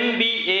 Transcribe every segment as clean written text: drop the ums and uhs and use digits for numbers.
MBA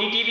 ETV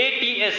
ATS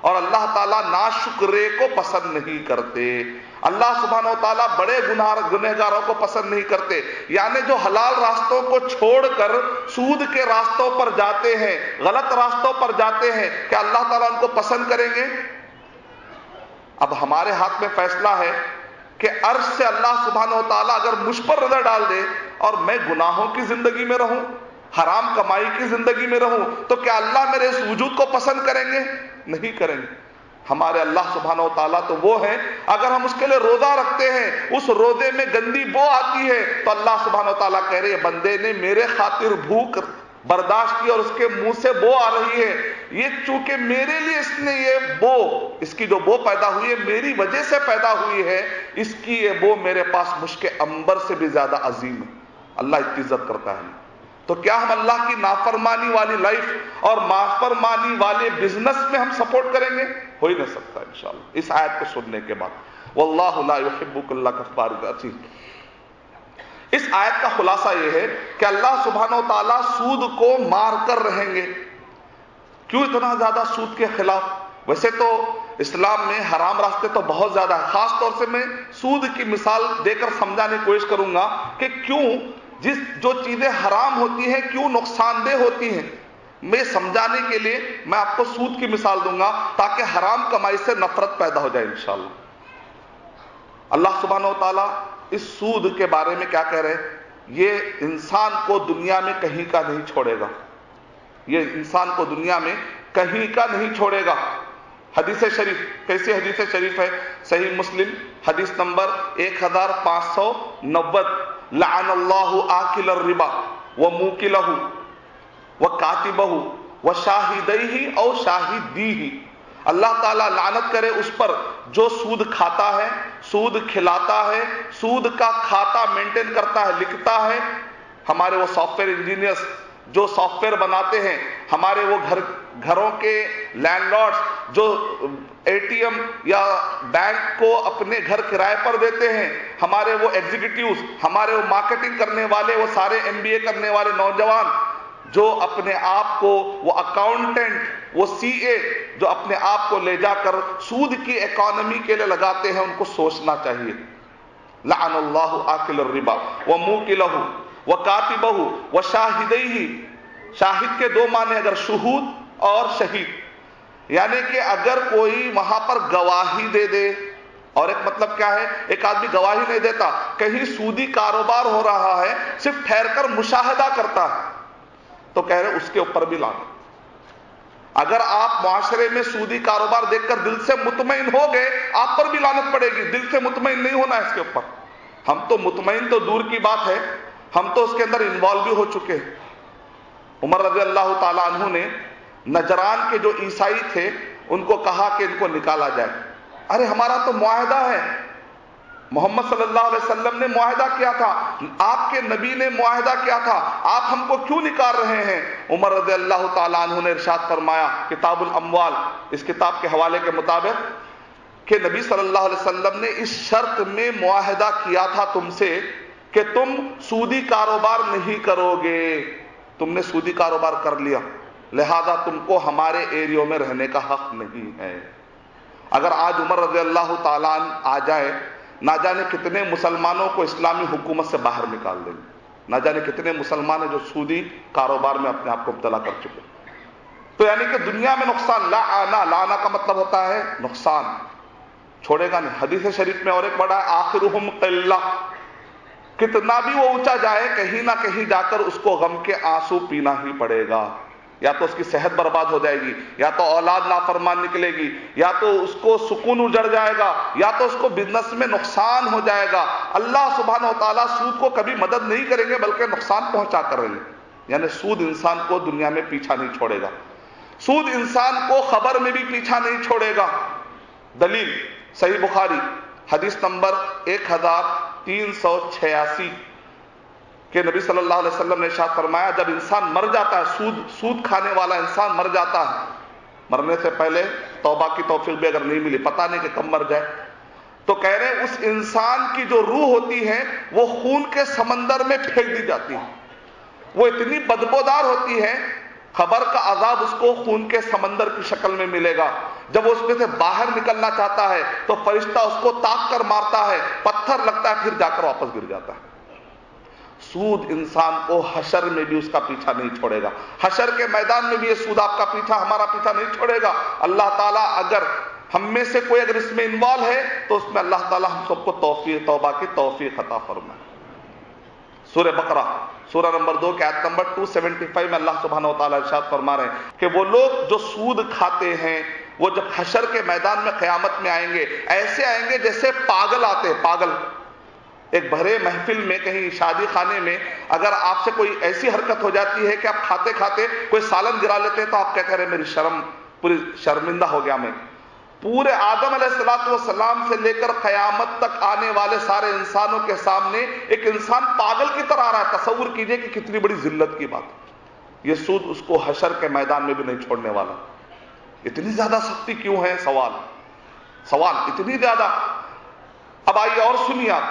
اور اللہ تعالیٰ ناشکرے کو پسند نہیں کرتے. اللہ سبحانہ و تعالیٰ بڑے گنہگاروں کو پسند نہیں کرتے. یعنی جو حلال راستوں کو چھوڑ کر سود کے راستوں پر جاتے ہیں, غلط راستوں پر جاتے ہیں, کیا اللہ تعالیٰ ان کو پسند کریں گے؟ اب ہمارے ہاتھ میں فیصلہ ہے کہ عرش سے اللہ سبحانہ و تعالیٰ اگر مجھ پر نظر ڈال دے اور میں گناہوں کی زندگی میں رہوں, حرام کمائی کی زندگی میں رہوں, تو کیا اللہ میرے اس وجود کو پسند کریں گے؟ نہیں کریں گے. ہمارے اللہ سبحانہ و تعالیٰ تو وہ ہیں, اگر ہم اس کے لیے روزہ رکھتے ہیں, اس روزے میں گندی بو آتی ہے تو اللہ سبحانہ و تعالیٰ کہہ رہے ہیں بندے نے میرے خاطر بھوک برداشت کی اور اس کے منہ سے بو آ رہی ہے, یہ چونکہ میرے لیے اس نے یہ بو, اس کی جو بو پیدا ہوئی ہے میری وجہ سے پیدا ہوئی ہے, اس کی یہ بو میرے پاس مشک عنبر سے بھی زیادہ عظیم ہے. اللہ اتنی عزت کرتا ہے. تو کیا ہم اللہ کی نافرمانی والی لائف اور نافرمانی والے بزنس میں ہم سپورٹ کریں گے؟ ہو ہی نہیں سکتا انشاءاللہ اس آیت کو سننے کے بعد. واللہ لا یحب کل کفار اثیم. اس آیت کا خلاصہ یہ ہے کہ اللہ سبحانہ و تعالیٰ سود کو مار کر رہیں گے. کیوں اتنا زیادہ سود کے خلاف؟ ویسے تو اسلام میں حرام راستے تو بہت زیادہ ہے, خاص طور سے میں سود کی مثال دے کر سمجھانے کی کوشش کروں گا کہ کیوں جو چیزیں حرام ہوتی ہیں کیوں نقصان دہ ہوتی ہیں. میں سمجھانے کے لیے میں آپ کو سود کی مثال دوں گا تاکہ حرام کمائی سے نفرت پیدا ہو جائے انشاءاللہ. اللہ سبحانہ و تعالیٰ اس سود کے بارے میں کیا کہہ رہے ہیں؟ یہ انسان کو دنیا میں کہیں کا نہیں چھوڑے گا, یہ انسان کو دنیا میں کہیں کا نہیں چھوڑے گا. حدیث شریف, کیسی حدیث شریف ہے؟ صحیح مسلم حدیث نمبر 1590, لعن اللہ آکل الربا وموکلہ وکاتبہ وشاہدیہ او شاہدیہ. اللہ تعالیٰ لعنت کرے اس پر جو سود کھاتا ہے, سود کھلاتا ہے, سود کا کھاتا مینٹین کرتا ہے, لکھتا ہے. ہمارے وہ سافٹ ویئر انجینئرز جو سافٹ ویئر بناتے ہیں, ہمارے وہ گھروں کے لینڈ لارڈز جو اے ٹی ایم یا بینک کو اپنے گھر کرائے پر دیتے ہیں, ہمارے وہ ایگزیکٹیوز, ہمارے وہ مارکیٹنگ کرنے والے, وہ سارے MBA کرنے والے نوجوان جو اپنے آپ کو, وہ اکاؤنٹنٹ, وہ CA جو اپنے آپ کو لے جا کر سود کی اکانومی کے لیے لگاتے ہیں, ان کو سوچنا چاہیے. لعن اللہ آکل الربا وموکلہ وکاتبہ وشاہدیہ. شاہد کے دو معنی اگر شہود اور شہید, یعنی کہ اگر کوئی وہاں پر گواہی دے دے, اور ایک مطلب کیا ہے, ایک آدمی گواہی نہیں دیتا, کہیں سودی کاروبار ہو رہا ہے, صرف ٹھہر کر مشاہدہ کرتا ہے, تو کہہ رہے اس کے اوپر بھی لعنت. اگر آپ معاشرے میں سودی کاروبار دیکھ کر دل سے مطمئن ہو گئے, آپ پر بھی لعنت پڑے گی. دل سے مطمئن نہیں ہونا اس کے اوپر. ہم تو مطمئن تو دور کی بات ہے, ہم تو اس کے اندر انوالو بھی ہو چکے ہیں. عمر رضی اللہ تعالیٰ عنہ نے نجران کے جو عیسائی تھے ان کو کہا کہ ان کو نکالا جائے. ارے ہمارا تو معاہدہ ہے, محمد صلی اللہ علیہ وسلم نے معاہدہ کیا تھا, آپ کے نبی نے معاہدہ کیا تھا, آپ ہم کو کیوں نکال رہے ہیں؟ عمر رضی اللہ تعالیٰ عنہ نے ارشاد فرمایا, کتاب الاموال اس کتاب کے حوالے کے مطابق, کہ نبی صلی اللہ علیہ وسلم نے اس شرط میں معاہدہ کیا تھا تم سے کہ تم سودی کاروبار نہیں کرو گے. تم نے سودی کاروبار کر لیا, لہذا تم کو ہمارے ایریوں میں رہنے کا حق نہیں ہے. اگر آج عمر رضی اللہ تعالیٰ عنہ آ جائے, نہ جانے کتنے مسلمانوں کو اسلامی حکومت سے باہر نکال دیں گے. نہ جانے کتنے مسلمان ہیں جو سودی کاروبار میں اپنے آپ کو مبتلا کر چکے. تو یعنی کہ دنیا میں نقصان, لانا کا مطلب ہوتا ہے نقصان, چھوڑے گا نہیں. حدیث شریف میں اور ایک بڑا ہے, آخرہم قلہ, کتنا بھی وہ اونچا جائے کہیں نہ کہیں جا کر اس کو غم کے آنسو پینا ہی پڑے گا. یا تو اس کی صحت برباد ہو جائے گی, یا تو اولاد نافرمان نکلے گی, یا تو اس کو سکون اجڑ جائے گا, یا تو اس کو بزنس میں نقصان ہو جائے گا. اللہ سبحانہ و تعالیٰ سود کو کبھی مدد نہیں کریں گے بلکہ نقصان پہنچا کر رہیں گے. یعنی سود انسان کو دنیا میں پیچھا نہیں چھوڑے گا, سود انسان کو خبر میں بھی پیچھا نہیں چھوڑے گا. دلیل صحیح بخاری حدیث نمبر 1386 کہ نبی صلی اللہ علیہ وسلم نے ارشاد فرمایا, جب انسان مر جاتا ہے, سود کھانے والا انسان مر جاتا ہے, مرنے سے پہلے توبہ کی توفیق بھی اگر نہیں ملی, پتہ نہیں کہ کب مر جائے, تو کہہ رہے اس انسان کی جو روح ہوتی ہے وہ خون کے سمندر میں پھینک دی جاتی ہے. وہ اتنی بدبودار ہوتی ہے, خبر کا عذاب اس کو خون کے سمندر کی شکل میں ملے گا. جب وہ اس میں سے باہر نکلنا چاہتا ہے تو فرشتہ اس کو تاک کر مارتا ہے, پتھر لگتا ہے, پھر جا کر واپس گر جاتا ہے. سود انسان کو حشر میں بھی اس کا پیچھا نہیں چھوڑے گا. حشر کے میدان میں بھی یہ سود آپ کا پیچھا, ہمارا پیچھا نہیں چھوڑے گا. اللہ تعالیٰ اگر ہم میں سے کوئی اگر اس میں انوالو ہے تو اس میں اللہ تعالیٰ ہم سب کو توبہ کی توفیق عطا فرمائے. سورہ بقرہ سورہ نمبر 2 کے آیت نمبر 275 میں اللہ سبحانہ و تعالیٰ ارشاد فرما رہے ہیں کہ وہ لوگ جو سود کھاتے ہیں وہ جب حشر کے میدان میں قیامت میں آئیں گے, ایسے آئیں گے جیسے پاگل آتے ہیں. پاگل ایک بھرے محفل میں, کہیں شادی خانے میں اگر آپ سے کوئی ایسی حرکت ہو جاتی ہے کہ آپ کھاتے کھاتے کوئی سالن گرا لیتے ہیں تو آپ کہتے ہیں میری شرم, پوری شرمندہ ہو گیا میں. پورے آدم علیہ السلام سے لے کر قیامت تک آنے والے سارے انسانوں کے سامنے ایک انسان پاگل کی طرح آ رہا ہے. تصور کیجئے کہ کتنی بڑی ذلت کی بات. یہ سود اس کو حشر کے میدان میں بھی نہیں چھوڑنے والا. اتنی زیادہ سختی کیوں ہے؟ سوال اتنی زیادہ. اب آئیے اور سنیے آپ.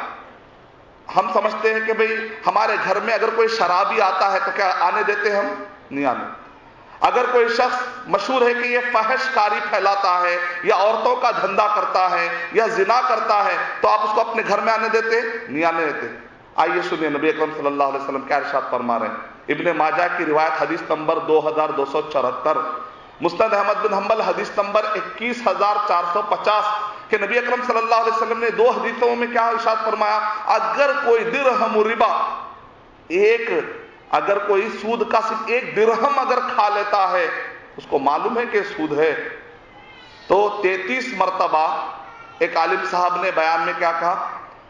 ہم سمجھتے ہیں کہ بھئی ہمارے گھر میں اگر کوئی شرابی آتا ہے تو کیا آنے دیتے ہم؟ نہیں آنے. اگر کوئی شخص مشہور ہے کہ یہ فحش کاری پھیلاتا ہے یا عورتوں کا دھندا کرتا ہے یا زنا کرتا ہے تو آپ اس کو اپنے گھر میں آنے دیتے؟ نہیں آنے دیتے. آئیے سنیے نبی اکرم صلی اللہ علیہ وسلم کیا ارشاد فرما رہے ہیں. ابن ماجہ کی روایت حدیث نمبر 2274, مسند احمد بن حنبل حدیث نمبر 21450 کہ نبی اکرم صلی اللہ علیہ وسلم نے 2 حدیثوں میں کیا ارشاد فرمایا, اگر کوئی درہم ربا, اگر کوئی سود کا صرف 1 درہم اگر کھا لیتا ہے, اس کو معلوم ہے کہ سود ہے, تو 33 مرتبہ, ایک عالم صاحب نے بیان میں کیا کہا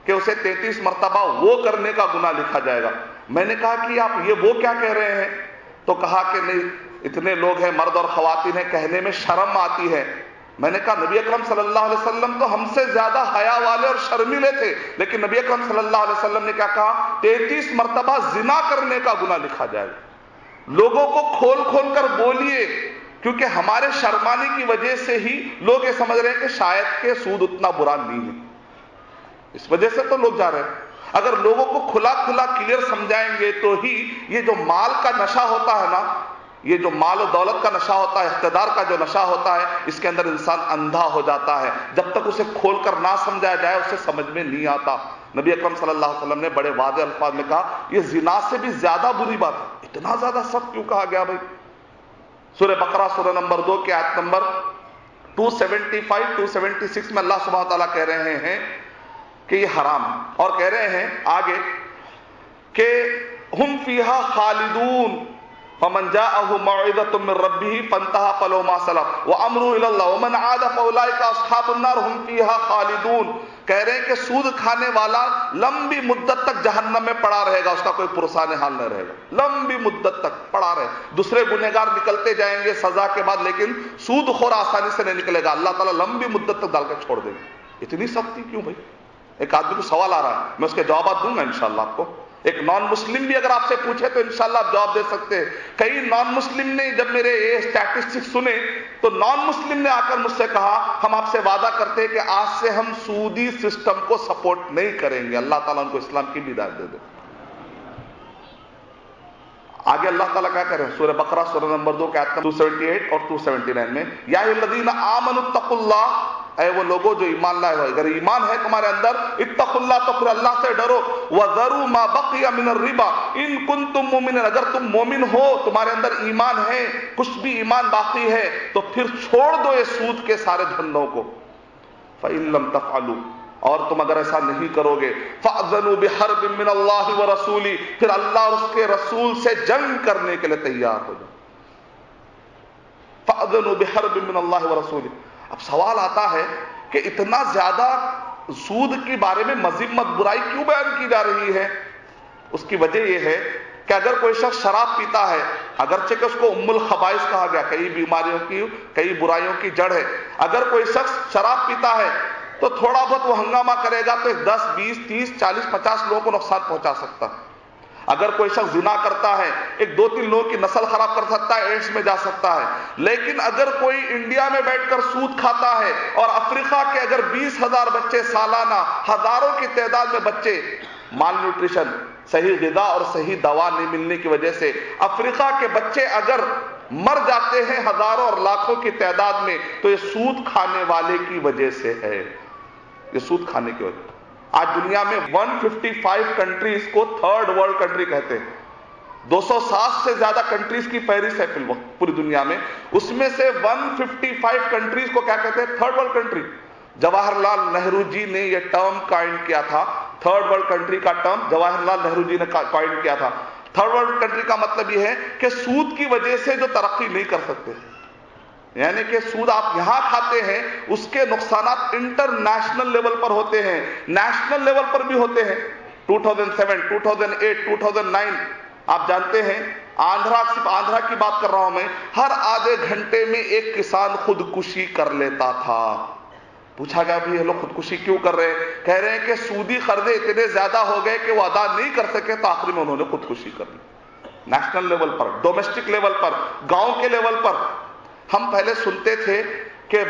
کہ اسے 33 مرتبہ وہ کرنے کا گناہ لکھا جائے گا. میں نے کہا کہ آپ یہ وہ کیا کہہ رہے ہیں؟ تو کہا کہ نہیں, اتنے لوگ ہیں, مرد اور خواتین ہیں, کہنے میں شرم آتی ہے. میں نے کہا نبی اکرم صلی اللہ علیہ وسلم تو ہم سے زیادہ حیا والے اور شرمیلے تھے, لیکن نبی اکرم صلی اللہ علیہ وسلم نے کیا کہا, 33 مرتبہ زنا کرنے کا گناہ لکھا جائے گا. لوگوں کو کھول کھول کر بولیے, کیونکہ ہمارے شرمانے کی وجہ سے ہی لوگ یہ سمجھ رہے ہیں کہ شاید کہ سود اتنا برا نہیں ہے. اس وجہ سے تو لوگ جا رہے ہیں. اگر لوگوں کو کھلا کھلا کلیئر سمجھائیں گے تو ہی یہ جو مال کا نشہ ہوتا ہے نا, یہ جو مال و دولت کا نشہ ہوتا ہے, اقتدار کا جو نشہ ہوتا ہے, اس کے اندر انسان اندھا ہو جاتا ہے. جب تک اسے کھول کر نہ سمجھایا جائے اسے سمجھ میں نہیں آتا. نبی اکرم صلی اللہ علیہ وسلم نے بڑے واضح الفاظ میں کہا یہ زنا سے بھی زیادہ بری بات ہے. اتنا زیادہ سخت کیوں کہا گیا بھائی؟ سورہ بقرہ سورہ نمبر 2 کے آیت نمبر 275-276 میں اللہ سبحانہ وتعالیٰ کہہ رہے ہیں کہ یہ حرام ہے, اور کہہ رہے ہیں آگے کہ ہم فیہا خالدون فمن جاءہ موعظۃ من ربہ فانتہی فلہ ما سلف وامرہ الی اللہ ومن عاد فاولئک اصحاب النار ہم فیہا خالدون. کہہ رہے ہیں کہ سود کھانے والا لمبی مدت تک جہنم میں پڑا رہے گا, اس کا کوئی پرسان حال نہ رہے گا, لمبی مدت تک پڑا رہے. دوسرے گنہگار نکلتے جائیں گے سزا کے بعد, لیکن سود خور آسانی سے نہیں نکلے گا, اللہ تعالیٰ لمبی مدت تک ڈال کر چھوڑ دیں گے. اتنی سختی کیوں بھائی؟ ایک آدمی کو سوال آ رہا ہے, میں اس کے جوابات دوں گا انشاءاللہ آپ کو. ایک نان مسلم بھی اگر آپ سے پوچھے تو انشاءاللہ آپ جواب دے سکتے ہیں. کئی نان مسلم نے جب میرے یہ اسٹیٹسٹکس سنے تو نان مسلم نے آ کر مجھ سے کہا ہم آپ سے وعدہ کرتے ہیں کہ آج سے ہم سودی سسٹم کو سپورٹ نہیں کریں گے. اللہ تعالیٰ ان کو اسلام کی بھی ہدایت دے دے. آگے اللہ تعالیٰ کیا کہہ رہے ہیں سورہ بقرہ سورہ نمبر 2 کے آیت 278 اور 279 میں, یا الذین آمنوا اتقوا اللہ, اے وہ لوگوں جو ایمان لائے ہو, اگر ایمان ہے تمہارے اندر, اتقوا اللہ, تو پھر اللہ سے ڈرو, وذروا ما بقی من الربا ان کنتم مؤمنین, اگر تم مومن ہو, تمہارے اندر ایمان ہے, کچھ بھی ایمان باقی ہے, تو پھر چھوڑ دو یہ سود کے سارے دھندوں کو. فإن لم تفعلوا, اور تم اگر ایسا نہیں کرو گے, فأذنوا بحرب من اللہ ورسولہ, پھر اللہ اور اس کے رسول سے جنگ کرنے کے لیے تیار ہو جاؤ. فأذنوا بحرب من اللہ ورسولہ. اب سوال آتا ہے کہ اتنا زیادہ سود کے بارے میں مذمت برائی کیوں بیان کی جا رہی ہے؟ اس کی وجہ یہ ہے کہ اگر کوئی شخص شراب پیتا ہے, اگرچہ کہ اس کو ام الخبائث کہا گیا, کئی بیماریوں کی, کئی برائیوں کی جڑ ہے, اگر کوئی شخص شراب پیتا ہے تو تھوڑا بہت وہ ہنگامہ کرے گا تو 10, 20, 30, 40, 50 لوگوں کو نقصان پہنچا سکتا ہے. اگر کوئی شخص زنا کرتا ہے 1-2-3 لوگوں کی نسل خراب کر سکتا ہے, ایڈس میں جا سکتا ہے. لیکن اگر کوئی انڈیا میں بیٹھ کر سود کھاتا ہے اور افریقہ کے اگر 20,000 بچے سالانہ, ہزاروں کی تعداد میں بچے مال نیوٹریشن, صحیح غذا اور صحیح دوا نہیں ملنے کی وجہ سے افریقہ کے بچے اگر مر جاتے ہیں ہزاروں اور لاکھوں کی تعداد میں، تو یہ سود کھانے والے کی وجہ سے ہے، یہ سود کھانے کی وجہ۔ آج دنیا میں 155 کنٹریز کو تھرڈ ورلڈ کنٹری کہتے ہیں، 260 سے زیادہ کنٹریز کی فہرست ہے فی الوقت پوری دنیا میں، اس میں سے 155 کنٹریز کو کیا کہتے ہیں؟ Third world country. Jawahar Lal Nehru جی نے یہ ٹرم قائم کیا تھا، تھرڈ ورلڈ کنٹری کا ٹرم جواہر لال نہرو جی نے قائم کیا تھا۔ تھرڈ ورلڈ کنٹری کا مطلب یہ ہے کہ سود کی وجہ سے جو ترقی نہیں کر سکتے، یعنی کہ سود آپ یہاں کھاتے ہیں، اس کے نقصانات انٹرنیشنل لیول پر ہوتے ہیں، نیشنل لیول پر بھی ہوتے ہیں۔ 2007، 2008، 2009 آپ جانتے ہیں، صرف آندھرا کی بات کر رہا ہوں میں، ہر آدھے گھنٹے میں ایک کسان خودکشی کر لیتا تھا۔ پوچھا گیا بھی یہ لوگ خودکشی کیوں کر رہے ہیں؟ کہہ رہے ہیں کہ سودی قرضے اتنے زیادہ ہو گئے کہ وہ ادا نہیں کر سکے، تو آخری میں انہوں نے خودکشی کر لی۔ نیشنل لیول پر، ڈومیسٹک لیول پر، گاؤں کے لیول پر ہم پہلے سنتے تھے کہ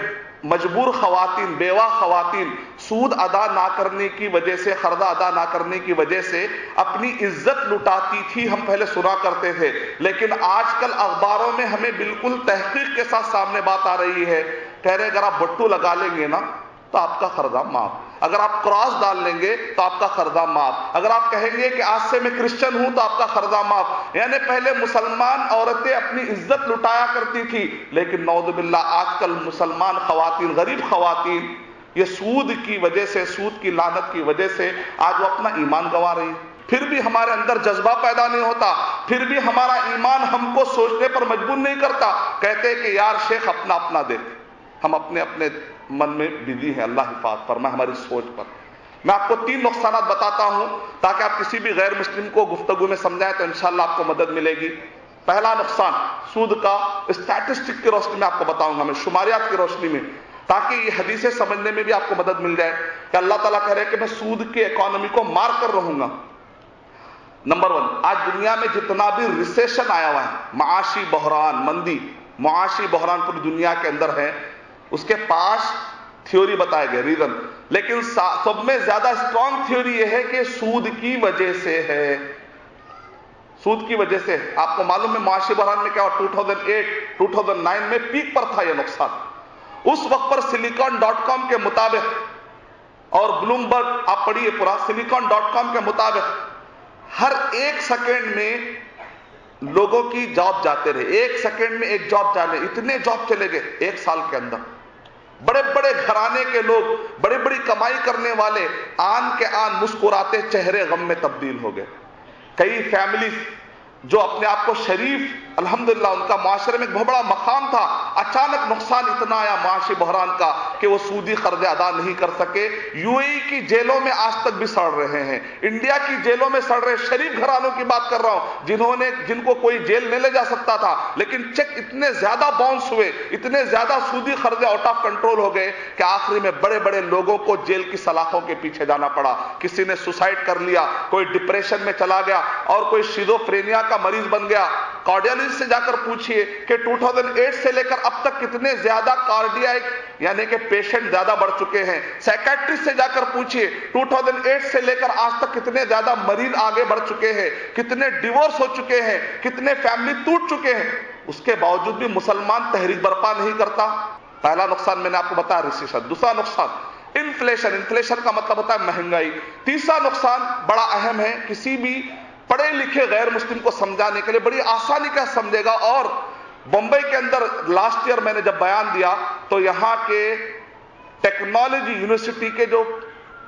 مجبور خواتین، بیوہ خواتین سود ادا نہ کرنے کی وجہ سے، قرضہ ادا نہ کرنے کی وجہ سے اپنی عزت لٹاتی تھی، ہم پہلے سنا کرتے تھے۔ لیکن آج کل اخباروں میں ہمیں بالکل تحقیق کے ساتھ سامنے بات آ رہی ہے، کہہ رہے ہیں اگر آپ بٹو لگا لیں گے نا تو آپ کا قرضہ معاف، اگر آپ کراس ڈال لیں گے تو آپ کا قرضہ معاف، اگر آپ کہیں گے کہ آج سے میں کرسچن ہوں تو آپ کا قرضہ معاف۔ یعنی پہلے مسلمان عورتیں اپنی عزت لٹایا کرتی تھی، لیکن نعوذ باللہ آج کل مسلمان خواتین، غریب خواتین، یہ سود کی وجہ سے، سود کی لعنت کی وجہ سے آج وہ اپنا ایمان گنوا رہی ہیں۔ پھر بھی ہمارے اندر جذبہ پیدا نہیں ہوتا، پھر بھی ہمارا ایمان ہم کو سوچنے پر مجبور نہیں کرتا، کہتے کہ یار شیخ اپنا اپنا دیکھ، ہم اپنے اپنے من میں بزی ہیں، اللہ حفاظ فرمائے ہماری سوچ پر۔ میں آپ کو 3 نقصانات بتاتا ہوں تاکہ آپ کسی بھی غیر مسلم کو گفتگو میں سمجھائیں تو انشاءاللہ آپ کو مدد ملے گی۔ پہلا نقصان سود کا اسٹیٹسٹک کی روشنی میں آپ کو بتاؤں گا، میں شماریات کی روشنی میں، تاکہ یہ حدیثیں سمجھنے میں بھی آپ کو مدد مل جائے کہ اللہ تعالیٰ کہہ رہے ہیں کہ میں سود کی اکانومی کو مار کر رہوں گا۔ نمبر 1، آج دنیا میں جتنا بھی ریسیشن آیا ہوا ہے، معاشی بحران، مندی، معاشی بحران پوری دنیا کے اندر ہے، اس کے 5 تھیوری بتائے گئے، ریزن، لیکن سب میں زیادہ اسٹرانگ تھیوری یہ ہے کہ سود کی وجہ سے ہے، سود کی وجہ سے۔ آپ کو معلوم ہے معاشی بحران میں کیا ہوا، 2008، 2009 میں پیک پر تھا یہ نقصان۔ اس وقت پر silicon.com کے مطابق، اور بلومبرگ آپ پڑھیے پورا، silicon.com کے مطابق ہر 1 سیکنڈ میں لوگوں کی جاب جاتے رہے، 1 سیکنڈ میں 1 جاب جانے، اتنے جاب چلے گئے 1 سال کے اندر۔ بڑے بڑے گھرانے کے لوگ، بڑی بڑی کمائی کرنے والے آن کے آن مسکراتے چہرے غم میں تبدیل ہو گئے۔ کئی فیملیز جو اپنے آپ کو شریف، الحمدللہ ان کا معاشرے میں ایک بہت بڑا مقام تھا، اچانک نقصان اتنا آیا معاشی بحران کا کہ وہ سودی قرضے ادا نہیں کر سکے۔ UAE کی جیلوں میں آج تک بھی سڑ رہے ہیں، انڈیا کی جیلوں میں سڑ رہے، شریف گھرانوں کی بات کر رہا ہوں جن کو کوئی جیل نہیں لے جا سکتا تھا، لیکن چیک اتنے زیادہ باؤنس ہوئے، اتنے زیادہ سودی قرضے آؤٹ آف کنٹرول ہو گئے کہ آخری میں بڑے بڑے لوگوں کو جیل کی سلاخوں کے پیچھے جانا پڑا۔ کسی نے سوسائڈ کر لیا، کوئی ڈپریشن میں چلا گیا، اور کوئی شیزوفرینیا کا مریض بن گیا۔ کارڈیالوجسٹ سے جا کر پوچھئے کہ 2008 سے لے کر اب تک کتنے زیادہ کارڈیاک یعنی کہ پیشنٹ زیادہ بڑھ چکے ہیں۔ سائیکیٹرسٹ سے جا کر پوچھئے 2008 سے لے کر آج تک کتنے زیادہ مریض آگے بڑھ چکے ہیں، کتنے ڈیورس ہو چکے ہیں، کتنے فیملی ٹوٹ چکے ہیں۔ اس کے باوجود بھی مسلمان تحریک برپا نہیں کرتا۔ پہلا نقصان میں نے آپ کو بتایا ریسیشن۔ دوسرا نقصان انفلیشن، انفلیشن کا مطلب ہوتا ہے مہنگائی۔ تیسرا نقصان بڑا اہم ہے، کسی بھی پڑھے لکھے غیر مسلم کو سمجھانے کے لیے بڑی آسانی کا سمجھے گا۔ اور بمبئی کے اندر لاسٹ ایئر میں نے جب بیان دیا تو یہاں کے ٹیکنالوجی یونیورسٹی کے جو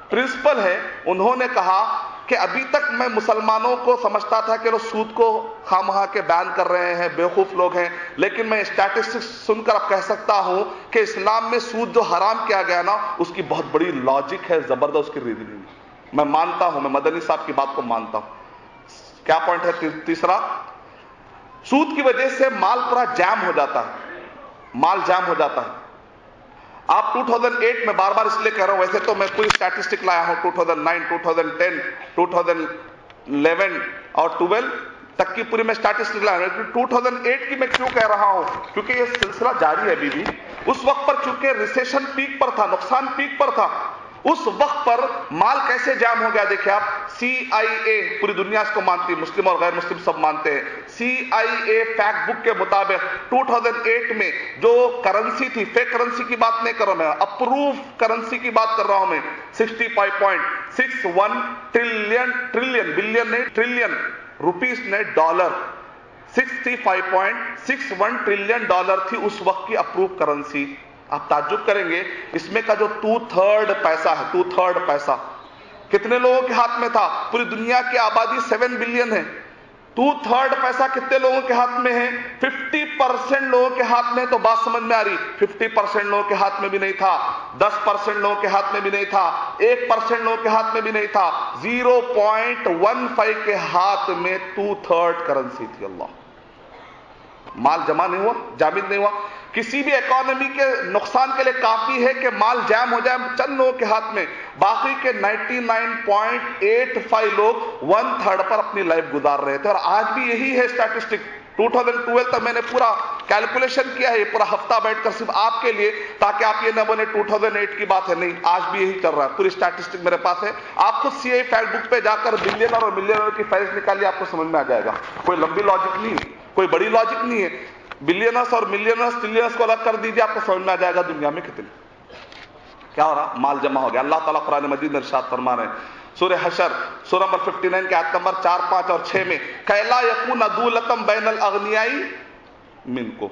پرنسپل ہیں انہوں نے کہا کہ ابھی تک میں مسلمانوں کو سمجھتا تھا کہ وہ سود کو خواہ کے بیان کر رہے ہیں، بیوقوف لوگ ہیں، لیکن میں اسٹیٹسٹکس سن کر اب کہہ سکتا ہوں کہ اسلام میں سود جو حرام کیا گیا نا، اس کی بہت بڑی لاجک ہے، زبردست کی ریزننگ۔ میں مانتا ہوں، میں مدنی صاحب کی بات کو مانتا ہوں۔ کیا پوائنٹ ہے تیسرا؟ سود کی وجہ سے مال پورا جام ہو جاتا ہے، مال جام ہو جاتا ہے۔ آپ 2008 میں بار بار اس لیے کہہ رہا ہوں، ویسے تو میں کوئی اسٹیٹسٹک لایا ہوں 2009، 2010، 2011 اور 12 تک کی پوری میں اسٹیٹسٹک لایا ہوں۔ 2008 کی میں کیوں کہہ رہا ہوں؟ کیونکہ یہ سلسلہ جاری ہے ابھی بھی۔ اس وقت پر چونکہ ریسیشن پیک پر تھا، نقصان پیک پر تھا، اس وقت پر مال کیسے جام ہو گیا دیکھیں آپ. CIA پوری دنیا اس کو مانتی ہے, مسلم اور غیر مسلم سب مانتے ہیں. CIA فیکٹ بک کے مطابق 2008 میں جو کرنسی تھی, فیک کرنسی کی بات نہیں کر رہا ہوں میں, اپروو کرنسی کی بات کر رہا ہوں میں, 65.61 ٹریلین روپیز نے ڈالر, 65.61 ٹریلین ڈالر تھی اس وقت کی اپروو کرنسی. آپ تعجب کریں گے اس میں کا جو 2/3 پیسہ ہے, 2/3 پیسہ کتنے لوگوں کے ہاتھ میں تھا؟ پوری دنیا کی آبادی 7 بلین ہے, 2/3 پیسہ کتنے لوگوں کے ہاتھ میں ہے؟ 50% لوگوں کے ہاتھ میں. تو بات سمجھ میں آ رہی, 50% لوگوں کے ہاتھ میں بھی نہیں تھا, 10% لوگوں کے ہاتھ میں بھی نہیں تھا, 1% لوگوں کے ہاتھ میں بھی نہیں تھا, 0.15 کے ہاتھ میں 2/3 کرنسی تھی. اللہ, مال جمع نہیں ہوا, جامد نہیں ہوا. کسی بھی اکانومی کے نقصان کے لیے کافی ہے کہ مال جام ہو جائے چند لوگوں کے ہاتھ میں, باقی کے 99.85 لوگ 1/3 پر اپنی لائف گزار رہے تھے. اور آج بھی یہی ہے اسٹیٹسٹک. 2012 تک میں نے پورا کیلکولیشن کیا ہے, یہ پورا ہفتہ بیٹھ کر صرف آپ کے لیے, تاکہ آپ یہ نہ بنے 2008 کی بات ہے. نہیں, آج بھی یہی چل رہا ہے. پوری اسٹیٹسٹک میرے پاس ہے, آپ خود CIA فیکٹ بک پہ جا کر بلینر اور ملینر کی فہرست نکالیے, آپ کو سمجھ میں آ جائے گا. کوئی لمبی لاجک نہیں ہے, کوئی بڑی لاجک نہیں ہے. بلینرز اور ملینرز ٹریلینرز کو الگ کر دیجیے, آپ کو سمجھ میں آ جائے گا دنیا میں کتنے کیا ہو رہا, مال جمع ہو گیا. اللہ تعالیٰ قرآن مجید میں ارشاد فرما رہے ہیں, سورہ حشر سورہ نمبر 59 کے آیت نمبر 4, 5 اور 6 میں, کَيْلَا يَكُونَ دُولَةً بَيْنَ الْأَغْنِيَاءِ مِنْكُمْ,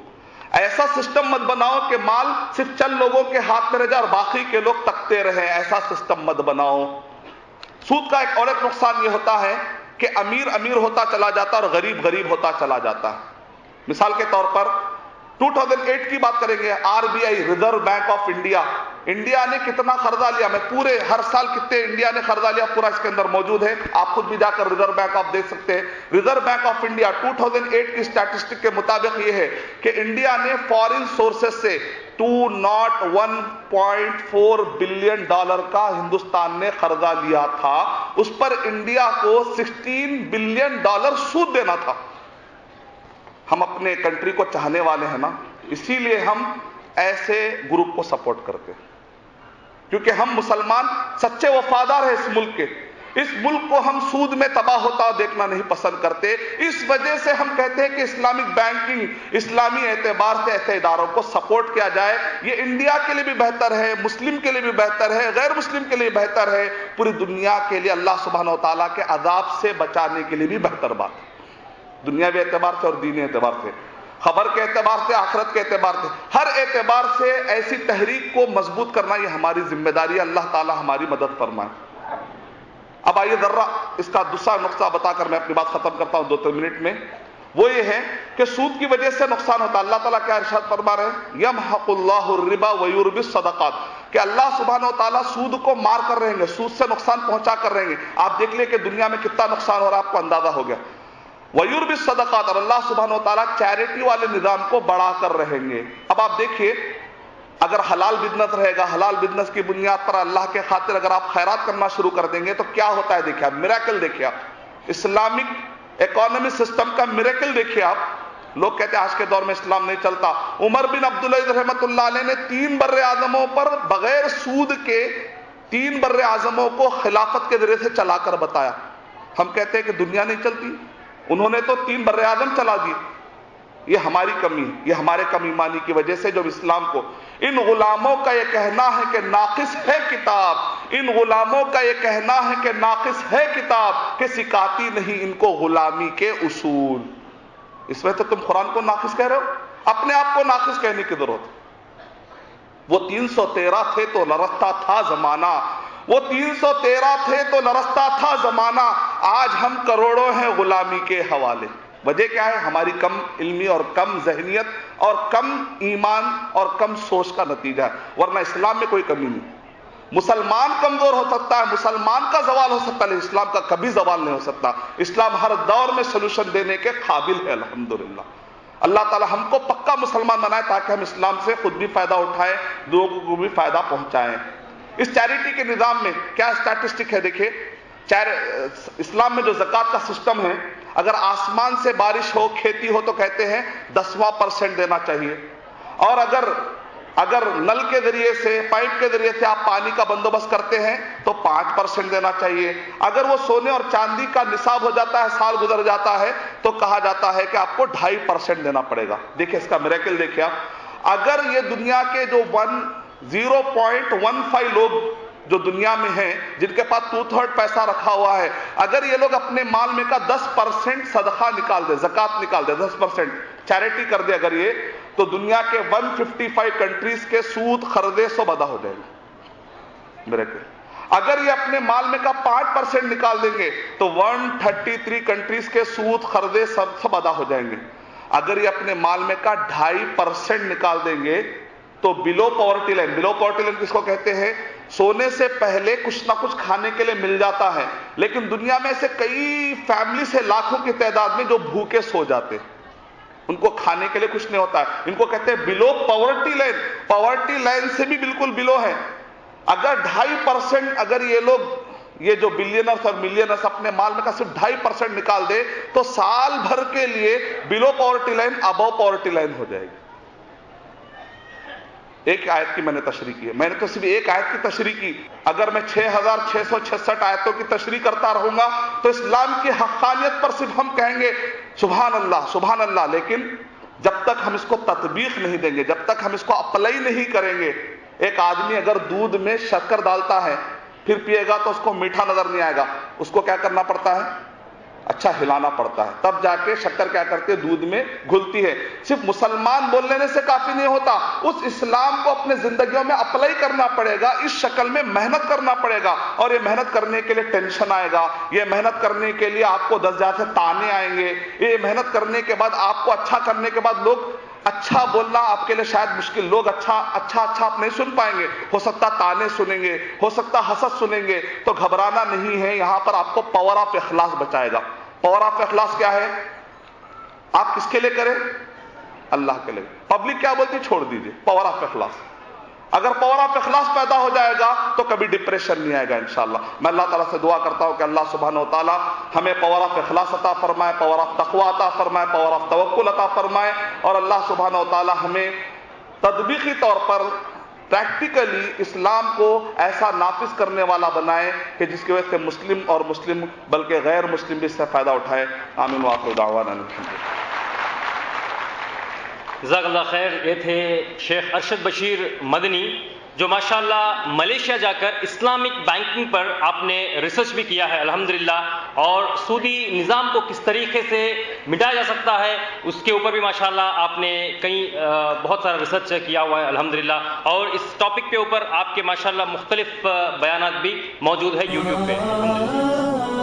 ایسا سسٹم مت بناؤ کہ مال صرف چند لوگوں کے ہاتھ میں رہ جائے اور باقی کے لوگ تکتے رہیں. ایسا سسٹم مت بناؤ. سود کا ایک اور ایک نقصان یہ ہوتا ہے کہ امیر امیر ہوتا چلا جاتا ہے اور غریب غریب ہوتا چلا جاتا ہے. مثال کے طور پر 2008 کی بات کریں گے, RBI reserve bank of India, India نے کتنا قرضہ لیا, میں پورے ہر سال کتنے انڈیا نے قرضہ لیا پورا اس کے اندر موجود ہے, آپ خود بھی جا کر ریزرو بینک آپ دیکھ سکتے ہیں. ریزرو بینک آف انڈیا 2008 کی اسٹیٹسٹک کے مطابق یہ ہے کہ انڈیا نے فارن سورسز سے 201.4 بلین ڈالر کا ہندوستان نے قرضہ لیا تھا. اس پر انڈیا کو 16 بلین ڈالر سود دینا تھا. ہم اپنے کنٹری کو چاہنے والے ہیں نا, اسی لیے ہم ایسے گروپ کو سپورٹ کرتے ہیں, کیونکہ ہم مسلمان سچے وفادار ہیں اس ملک کے. اس ملک کو ہم سود میں تباہ ہوتا دیکھنا نہیں پسند کرتے. اس وجہ سے ہم کہتے ہیں کہ اسلامک بینکنگ, اسلامی اعتبار سے ایسے اداروں کو سپورٹ کیا جائے. یہ انڈیا کے لیے بھی بہتر ہے, مسلم کے لیے بھی بہتر ہے, غیر مسلم کے لیے بہتر ہے, پوری دنیا کے لیے اللہ سبحانہ و تعالیٰ کے عذاب سے بچانے کے لیے بھی بہتر بات ہے. دنیاوی اعتبار سے اور دینی اعتبار سے, خبر کے اعتبار سے, آخرت کے اعتبار سے, ہر اعتبار سے ایسی تحریک کو مضبوط کرنا یہ ہماری ذمہ داری ہے. اللہ تعالی ہماری مدد فرمائے. اب آئیے ذرا اس کا دوسرا نقطہ بتا کر میں اپنی بات ختم کرتا ہوں 2-3 منٹ میں. وہ یہ ہے کہ سود کی وجہ سے نقصان ہوتا ہے. اللہ تعالیٰ کیا ارشاد فرما رہے ہیں, یمحق اللہ الربا ویربی الصدقات, کہ اللہ سبحانہ و تعالیٰ سود کو مار کر رہیں گے, سود سے نقصان پہنچا کر رہیں گے. آپ دیکھ لیں کہ دنیا میں کتنا نقصان ہو رہا ہے, آپ کو اندازہ ہو گیا. وَيُرْبِ الصَّدَقَاتِ, اور اللہ سبحانہ و تعالیٰ چیریٹی والے نظام کو بڑھا کر رہیں گے. اب آپ دیکھیے, اگر حلال بزنس رہے گا, حلال بزنس کی بنیاد پر اللہ کے خاطر اگر آپ خیرات کرنا شروع کر دیں گے تو کیا ہوتا ہے دیکھیں آپ, میریکل دیکھیں آپ, اسلامک اکانومی سسٹم کا میریکل دیکھیں آپ. لوگ کہتے ہیں آج کے دور میں اسلام نہیں چلتا. عمر بن عبدالعزیز رحمۃ اللہ علیہ نے 3 بر اعظموں پر بغیر سود کے 3 بر اعظموں کو خلافت کے ذریعے سے چلا کر بتایا. ہم کہتے ہیں کہ دنیا نہیں چلتی, انہوں نے تو 3 بر اعظم چلا دیے. یہ ہماری کمی ہے, یہ ہمارے کم ایمانی کی وجہ سے. جب اسلام کو, ان غلاموں کا یہ کہنا ہے کہ ناقص ہے کتاب, ان غلاموں کا یہ کہنا ہے کہ ناقص ہے کتاب, کہ سکھاتی نہیں ان کو غلامی کے اصول. اس وجہ سے تم قرآن کو ناقص کہہ رہے ہو, اپنے آپ کو ناقص کہنے کی ضرورت. وہ 313 تھے تو لرزتا تھا زمانہ, وہ 313 تھے تو لرزتا تھا زمانہ, آج ہم کروڑوں ہیں غلامی کے حوالے. وجہ کیا ہے, ہماری کم علمی اور کم ذہنیت اور کم ایمان اور کم سوچ کا نتیجہ ہے. ورنہ اسلام میں کوئی کمی نہیں. مسلمان کمزور ہو سکتا ہے, مسلمان کا زوال ہو سکتا ہے, لیکن اسلام کا کبھی زوال نہیں ہو سکتا. اسلام ہر دور میں سلوشن دینے کے قابل ہے الحمدللہ. اللہ تعالی ہم کو پکا مسلمان بنائے تاکہ ہم اسلام سے خود بھی فائدہ اٹھائیں, لوگوں کو بھی فائدہ پہنچائیں. اس چیریٹی کے نظام میں کیا اسٹیٹسٹک ہے دیکھیں, اسلام میں جو زکوٰۃ کا سسٹم ہے, اگر آسمان سے بارش ہو, کھیتی ہو, تو کہتے ہیں 10واں % دینا چاہیے, اور اگر اگر نل کے ذریعے سے، پائپ کے ذریعے سے آپ پانی کا بندوبست کرتے ہیں تو 5% دینا چاہیے. اگر وہ سونے اور چاندی کا نصاب ہو جاتا ہے، سال گزر جاتا ہے، تو کہا جاتا ہے کہ آپ کو 2.5% دینا پڑے گا. دیکھیں اس کا میریکل دیکھیں آپ. اگر یہ دنیا کے جو 0.15 لوگ جو دنیا میں ہیں، جن کے پاس 2/3 پیسہ رکھا ہوا ہے، اگر یہ لوگ اپنے مال میں کا 10% صدقہ نکال دے، زکوٰۃ نکال دے، 10% چیریٹی کر دے اگر یہ، تو دنیا کے 155 کنٹریز کے سود قرضے سب ادا ہو جائیں گے. میریکل. اگر یہ اپنے مال میں کا 5% نکال دیں گے تو 133 کنٹریز کے سود قرضے سب ادا ہو جائیں گے. اگر یہ اپنے مال میں کا 2.5% نکال دیں گے تو بلو پاورٹی لائن. بلو پاورٹی لائن کس کو کہتے ہیں؟ سونے سے پہلے کچھ نہ کچھ کھانے کے لیے مل جاتا ہے، لیکن دنیا میں ایسے کئی فیملی سے لاکھوں کی تعداد میں جو بھوکے سو جاتے ہیں، ان کو کھانے کے لیے کچھ نہیں ہوتا ہے. ان کو کہتے ہیں بلو پاورٹی لائن. پاورٹی لائن سے بھی بالکل بلو ہے. اگر 2.5% اگر یہ لوگ، یہ جو بلینرز اور ملینرز اپنے مال میں کا صرف 2.5% نکال دے تو سال بھر کے لیے بلو پاورٹی لائن ابو پاورٹی لائن ہو جائے گی. ایک آیت کی میں نے تشریح کی ہے. میں نے تو صرف ایک آیت کی تشریح کی. اگر میں 6666 آیتوں کی تشریح کرتا رہوں گا تو اسلام کی حقانیت پر صرف ہم کہیں گے سبحان اللہ سبحان اللہ، لیکن جب تک ہم اس کو تطبیق نہیں دیں گے، جب تک ہم اس کو اپلائی نہیں کریں گے. ایک آدمی اگر دودھ میں شکر ڈالتا ہے پھر پیے گا تو اس کو میٹھا نظر نہیں آئے گا. اس کو کیا کرنا پڑتا ہے؟ اچھا ہلانا پڑتا ہے، تب جا کے شکر کیا کرتی ہے؟ دودھ میں گھلتی ہے. صرف مسلمان بول لینے سے کافی نہیں ہوتا، اس اسلام کو اپنے زندگیوں میں اپلائی کرنا پڑے گا. اس شکل میں محنت کرنا پڑے گا، اور یہ محنت کرنے کے لیے ٹینشن آئے گا، یہ محنت کرنے کے لیے آپ کو 10 جگہ سے تانے آئیں گے، یہ محنت کرنے کے بعد آپ کو اچھا کرنے کے بعد لوگ اچھا بولنا آپ کے لیے شاید مشکل، لوگ اچھا آپ نہیں سن پائیں گے. ہو سکتا تانے سنیں گے، ہو سکتا حسد سنیں گے. تو گھبرانا نہیں ہے. یہاں پر آپ کو پاور آف اخلاص بچائے گا. پاور آف اخلاص کیا ہے؟ آپ کس کے لیے کریں؟ اللہ کے لیے. پبلک کیا بولتی؟ چھوڑ دیجئے. پاور آف اخلاص. اگر پاور آف اخلاص پیدا ہو جائے گا تو کبھی ڈپریشن نہیں آئے گا انشاءاللہ. میں اللہ تعالیٰ سے دعا کرتا ہوں کہ اللہ سبحانہ و تعالیٰ ہمیں پاور آف اخلاص عطا فرمائے، پاور آف تقوی عطا فرمائے، پاور آف توکل عطا فرمائے، اور اللہ سبحانہ و تعالیٰ ہمیں تطبیقی طور پر پریکٹیکلی اسلام کو ایسا نافذ کرنے والا بنائے کہ جس کی وجہ سے مسلم اور مسلم بلکہ غیر مسلم بھی اس سے فائدہ اٹھائے. آمین وآخر دعوانا الحمدللہ. جزاک اللہ خیر. یہ تھے شیخ ارشد بشیر مدنی، جو ماشاءاللہ ملیشیا جا کر اسلامک بینکنگ پر آپ نے ریسرچ بھی کیا ہے الحمدللہ، اور سودی نظام کو کس طریقے سے مٹایا جا سکتا ہے اس کے اوپر بھی ماشاءاللہ آپ نے بہت سارا ریسرچ کیا ہوا ہے الحمدللہ. اور اس ٹاپک کے اوپر آپ کے ماشاءاللہ مختلف بیانات بھی موجود ہے یوٹیوب پہ الحمدللہ.